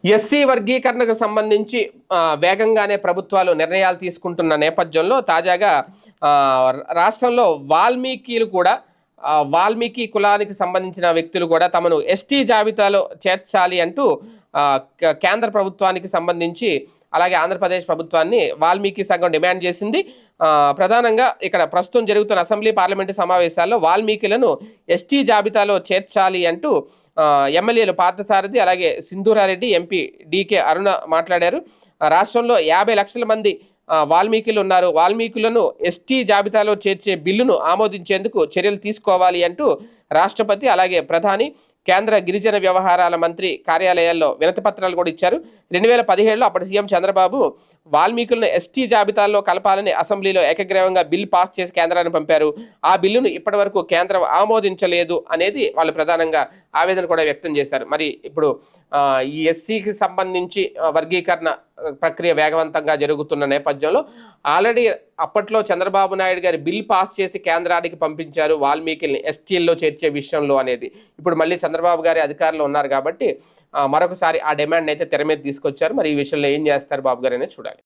SC వర్గీకరణకు సంబంధించి వేగంగానే ప్రభుత్వాలు నిర్ణయాలు తీసుకుంటున్న నేపథ్యంలో తాజాగా రాష్ట్రంలో వాల్మీకీలు కూడా వాల్మీకి కులానికి సంబంధించిన వ్యక్తులు కూడా తమను ఎస్టీ జాబితాలో చేర్చాలి అంటూ కేంద్ర ప్రభుత్వానికి సంబంధించి అలాగే ఆంధ్రప్రదేశ్ ప్రభుత్వాన్ని వాల్మీకి సంఘం డిమాండ్ చేసింది. ప్రధానంగా ఇక్కడ ప్రస్తుతం జరుగుతున్న అసెంబ్లీ పార్లమెంటు సమావేశాల్లో వాల్మీకులను ఎస్టీ జాబితాలో చేర్చాలి అంటూ ఎమ్మెల్యేలు పార్థసారథి అలాగే సింధూరారెడ్డి, ఎంపీ డీకే అరుణ మాట్లాడారు. రాష్ట్రంలో 50 లక్షల మంది వాల్మీకులు ఉన్నారు. వాల్మీకులను ఎస్టీ జాబితాలో చేర్చే బిల్లును ఆమోదించేందుకు చర్యలు తీసుకోవాలి అంటూ రాష్ట్రపతి అలాగే ప్రధాని, కేంద్ర గిరిజన వ్యవహారాల మంత్రి కార్యాలయాల్లో వినతిపత్రాలు కూడా ఇచ్చారు. 2017లో అప్పటి సీఎం చంద్రబాబు వాల్మీకులను ఎస్టీ జాబితాల్లో కలపాలని అసెంబ్లీలో ఏకగ్రీవంగా బిల్ పాస్ చేసి కేంద్రాన్ని పంపారు. ఆ బిల్లును ఇప్పటివరకు కేంద్రం ఆమోదించలేదు అనేది వాళ్ళు ప్రధానంగా ఆవేదన కూడా వ్యక్తం చేశారు. మరి ఇప్పుడు ఈ ఎస్సీకి సంబంధించి వర్గీకరణ ప్రక్రియ వేగవంతంగా జరుగుతున్న నేపథ్యంలో ఆల్రెడీ అప్పట్లో చంద్రబాబు నాయుడు గారి బిల్ పాస్ చేసి కేంద్రానికి పంపించారు వాల్మీకిల్ని ఎస్టీల్లో చేర్చే విషయంలో అనేది. ఇప్పుడు మళ్ళీ చంద్రబాబు గారి అధికారంలో ఉన్నారు కాబట్టి మరొకసారి ఆ డిమాండ్ అయితే తెర మీద తీసుకొచ్చారు. మరి ఈ విషయంలో ఏం చేస్తారు బాబు గారు అనేది చూడాలి.